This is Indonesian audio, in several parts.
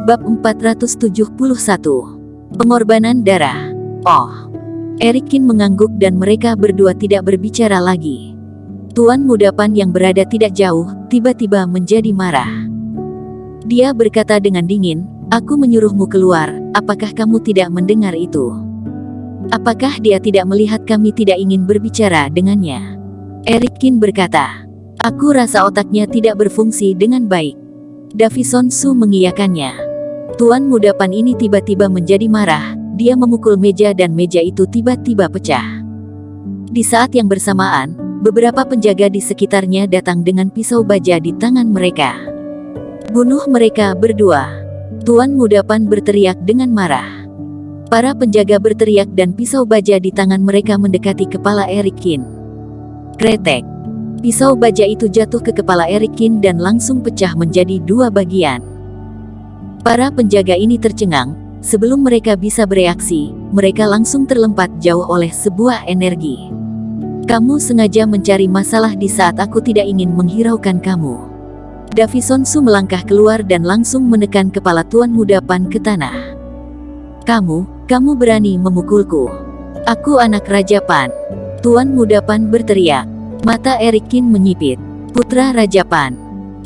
Bab 471. Pengorbanan darah. Oh. Eric Kin mengangguk dan mereka berdua tidak berbicara lagi. Tuan Muda Pan yang berada tidak jauh, tiba-tiba menjadi marah. Dia berkata dengan dingin, "Aku menyuruhmu keluar, apakah kamu tidak mendengar itu? Apakah dia tidak melihat kami tidak ingin berbicara dengannya?" Eric Kin berkata, "Aku rasa otaknya tidak berfungsi dengan baik." Davison Su mengiyakannya. Tuan Muda Pan ini tiba-tiba menjadi marah, dia memukul meja dan meja itu tiba-tiba pecah. Di saat yang bersamaan, beberapa penjaga di sekitarnya datang dengan pisau baja di tangan mereka. "Bunuh mereka berdua!" Tuan Muda Pan berteriak dengan marah. Para penjaga berteriak dan pisau baja di tangan mereka mendekati kepala Eric Kin. Kretek. Pisau baja itu jatuh ke kepala Eric Kin dan langsung pecah menjadi dua bagian. Para penjaga ini tercengang, sebelum mereka bisa bereaksi, mereka langsung terlempar jauh oleh sebuah energi. "Kamu sengaja mencari masalah di saat aku tidak ingin menghiraukan kamu." Davison Su melangkah keluar dan langsung menekan kepala Tuan Muda Pan ke tanah. Kamu berani memukulku? Aku anak Raja Pan." Tuan Muda Pan berteriak. Mata Eric Kin menyipit. "Putra Raja Pan.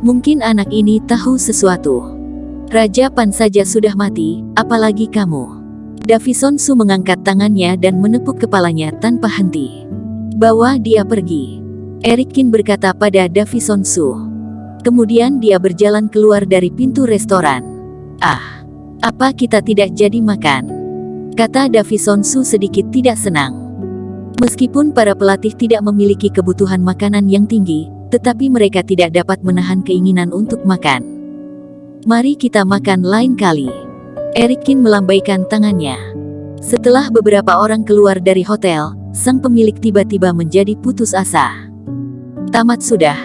Mungkin anak ini tahu sesuatu. Raja Pan saja sudah mati, apalagi kamu." Davison Su mengangkat tangannya dan menepuk kepalanya tanpa henti. "Bawa dia pergi," Eric Kin berkata pada Davison Su. Kemudian dia berjalan keluar dari pintu restoran. Apa kita tidak jadi makan?" kata Davison Su sedikit tidak senang. Meskipun para pelatih tidak memiliki kebutuhan makanan yang tinggi, tetapi mereka tidak dapat menahan keinginan untuk makan. "Mari kita makan lain kali." Eric Kin melambaikan tangannya. Setelah beberapa orang keluar dari hotel, sang pemilik tiba-tiba menjadi putus asa. Tamat sudah.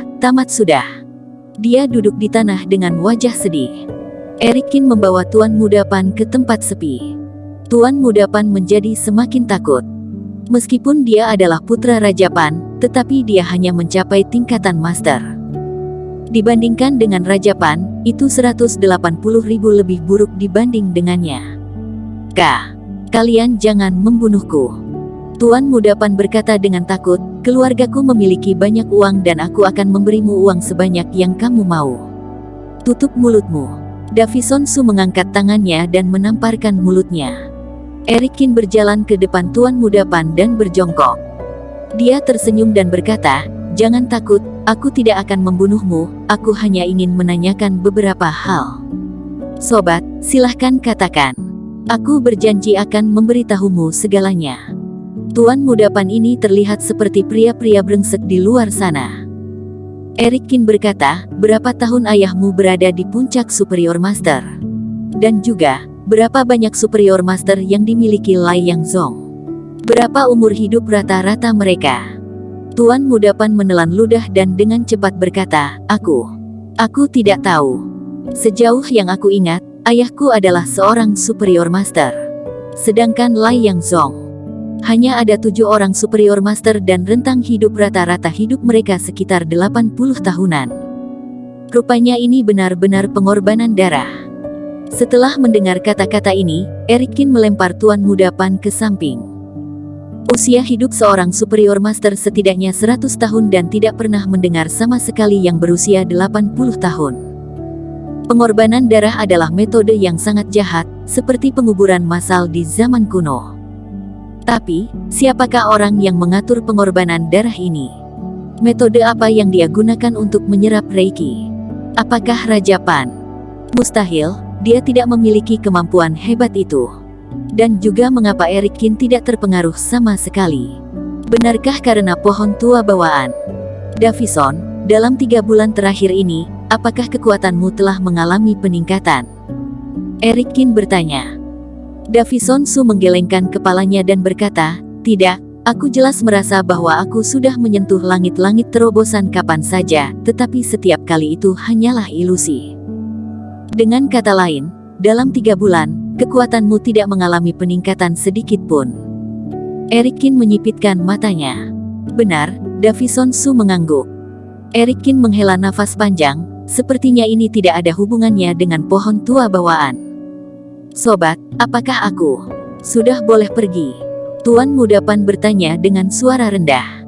Dia duduk di tanah dengan wajah sedih. Eric Kin membawa Tuan Muda Pan ke tempat sepi. Tuan Muda Pan menjadi semakin takut. Meskipun dia adalah putra Raja Pan, tetapi dia hanya mencapai tingkatan master. Dibandingkan dengan Raja Pan, itu 180.000 lebih buruk dibanding dengannya. Kalian jangan membunuhku." Tuan Muda Pan berkata dengan takut, "Keluargaku memiliki banyak uang dan aku akan memberimu uang sebanyak yang kamu mau." "Tutup mulutmu." Davison Su mengangkat tangannya dan menamparkan mulutnya. Eric Kin berjalan ke depan Tuan Muda Pan dan berjongkok. Dia tersenyum dan berkata, "Jangan takut, aku tidak akan membunuhmu, aku hanya ingin menanyakan beberapa hal." "Sobat, silahkan katakan. Aku berjanji akan memberitahumu segalanya." Tuan Muda Pan ini terlihat seperti pria-pria brengsek di luar sana. Eric Kin berkata, "Berapa tahun ayahmu berada di puncak Superior Master? Dan juga, berapa banyak Superior Master yang dimiliki Lai Yang Zong? Berapa umur hidup rata-rata mereka?" Tuan Muda Pan menelan ludah dan dengan cepat berkata, Aku tidak tahu. Sejauh yang aku ingat, ayahku adalah seorang Superior Master. Sedangkan Lai Yang Zong, hanya ada 7 orang Superior Master dan rentang hidup rata-rata hidup mereka sekitar 80 tahunan. Rupanya ini benar-benar pengorbanan darah." Setelah mendengar kata-kata ini, Eric Kin melempar Tuan Muda Pan ke samping. Usia hidup seorang Superior Master setidaknya 100 tahun dan tidak pernah mendengar sama sekali yang berusia 80 tahun. Pengorbanan darah adalah metode yang sangat jahat, seperti penguburan massal di zaman kuno. Tapi, siapakah orang yang mengatur pengorbanan darah ini? Metode apa yang dia gunakan untuk menyerap Reiki? Apakah Raja Pan? Mustahil. Dia tidak memiliki kemampuan hebat itu. Dan juga mengapa Eric Kin tidak terpengaruh sama sekali? Benarkah karena pohon tua bawaan? Davison, dalam 3 bulan terakhir ini, apakah kekuatanmu telah mengalami peningkatan? Eric Kin bertanya. Davison Su menggelengkan kepalanya dan berkata, "Tidak, aku jelas merasa bahwa aku sudah menyentuh langit-langit terobosan kapan saja, tetapi setiap kali itu hanyalah ilusi. Dengan kata lain, dalam 3 bulan, kekuatanmu tidak mengalami peningkatan sedikit pun." Eric Kin menyipitkan matanya. "Benar," Davison Su mengangguk. Eric Kin menghela nafas panjang, Sepertinya ini tidak ada hubungannya dengan pohon tua bawaan. Sobat, apakah aku sudah boleh pergi? Tuan Muda Pan bertanya dengan suara rendah.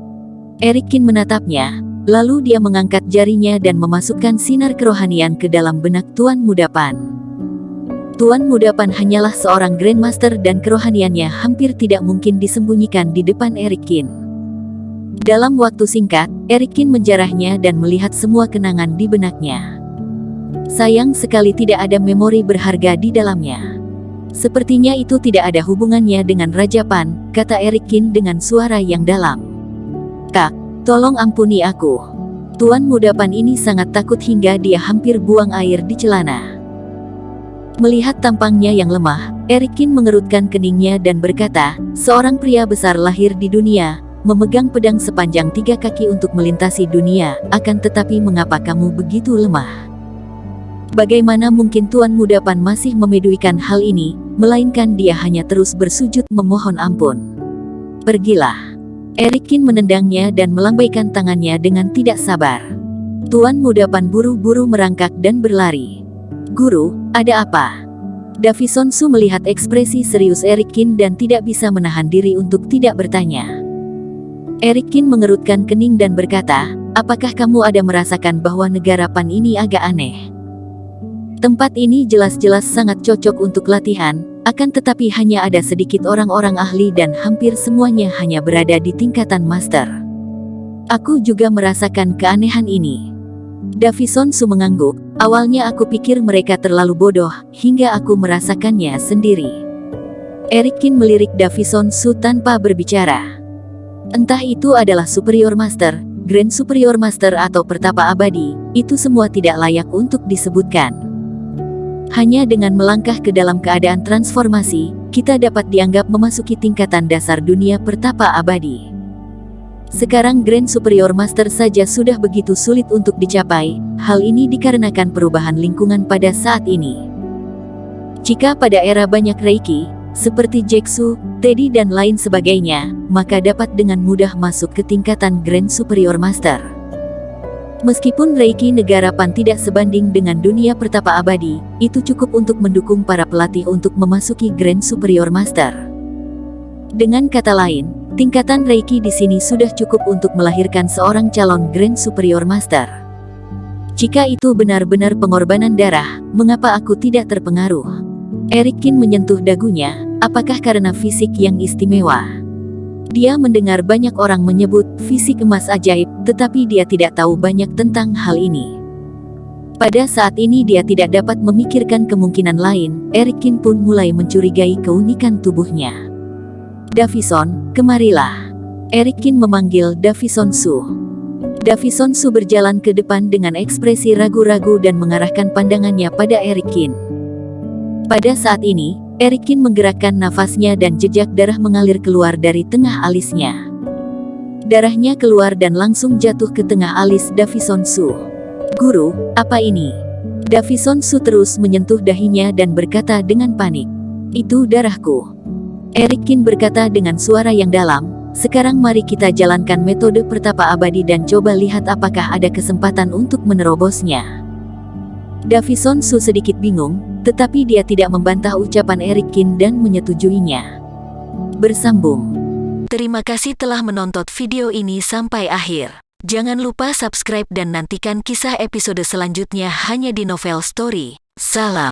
Erikin menatapnya, lalu dia mengangkat jarinya dan memasukkan sinar kerohanian ke dalam benak Tuan Muda Pan. Tuan Muda Pan hanyalah seorang Grandmaster dan kerohaniannya hampir tidak mungkin disembunyikan di depan Erikin. Dalam waktu singkat, Erikin menjarahnya dan melihat semua kenangan di benaknya. Sayang sekali tidak ada memori berharga di dalamnya. Sepertinya itu tidak ada hubungannya dengan Raja Pan, kata Erikin dengan suara yang dalam. Kak, tolong ampuni aku. Tuan Muda Pan ini sangat takut hingga dia hampir buang air di celana. Melihat tampangnya yang lemah, Erikin mengerutkan keningnya dan berkata, seorang pria besar lahir di dunia, memegang pedang sepanjang 3 kaki untuk melintasi dunia, akan tetapi mengapa kamu begitu lemah? Bagaimana mungkin Tuan Muda Pan masih memedulikan hal ini, melainkan dia hanya terus bersujud memohon ampun. Pergilah. Erikin menendangnya dan melambaikan tangannya dengan tidak sabar. Tuan Muda Pan buru-buru merangkak dan berlari. Guru, ada apa? Davison Su melihat ekspresi serius Erikin dan tidak bisa menahan diri untuk tidak bertanya. Erikin mengerutkan kening dan berkata, apakah kamu ada merasakan bahwa negara Pan ini agak aneh? Tempat ini jelas-jelas sangat cocok untuk latihan, akan tetapi hanya ada sedikit orang-orang ahli dan hampir semuanya hanya berada di tingkatan master. Aku juga merasakan keanehan ini. Davison Su mengangguk, awalnya aku pikir mereka terlalu bodoh, hingga aku merasakannya sendiri. Erikin melirik Davison Su tanpa berbicara. Entah itu adalah Superior Master, Grand Superior Master atau Pertapa Abadi, itu semua tidak layak untuk disebutkan. Hanya dengan melangkah ke dalam keadaan transformasi, kita dapat dianggap memasuki tingkatan dasar dunia Pertapa Abadi. Sekarang Grand Superior Master saja sudah begitu sulit untuk dicapai, hal ini dikarenakan perubahan lingkungan pada saat ini. Jika pada era banyak Reiki, seperti Jeksu, Teddy dan lain sebagainya, maka dapat dengan mudah masuk ke tingkatan Grand Superior Master. Meskipun Reiki negara Pan tidak sebanding dengan dunia Pertapa Abadi, itu cukup untuk mendukung para pelatih untuk memasuki Grand Superior Master. Dengan kata lain, tingkatan Reiki di sini sudah cukup untuk melahirkan seorang calon Grand Superior Master. Jika itu benar-benar pengorbanan darah, mengapa aku tidak terpengaruh? Erikin menyentuh dagunya, apakah karena fisik yang istimewa? Dia mendengar banyak orang menyebut fisik emas ajaib, tetapi dia tidak tahu banyak tentang hal ini. Pada saat ini dia tidak dapat memikirkan kemungkinan lain, Erikin pun mulai mencurigai keunikan tubuhnya. Davison, kemarilah. Erikin memanggil Davison Su. Davison Su berjalan ke depan dengan ekspresi ragu-ragu dan mengarahkan pandangannya pada Erikin. Pada saat ini, Erikin menggerakkan nafasnya dan jejak darah mengalir keluar dari tengah alisnya. Darahnya keluar dan langsung jatuh ke tengah alis Davison Su. Guru, apa ini? Davison Su terus menyentuh dahinya dan berkata dengan panik. Itu darahku. Erikin berkata dengan suara yang dalam, sekarang mari kita jalankan metode Pertapa Abadi dan coba lihat apakah ada kesempatan untuk menerobosnya. Davison Su sedikit bingung, tetapi dia tidak membantah ucapan Erikin dan menyetujuinya. Bersambung. Terima kasih telah menonton video ini sampai akhir. Jangan lupa subscribe dan nantikan kisah episode selanjutnya hanya di Novel Story. Salam.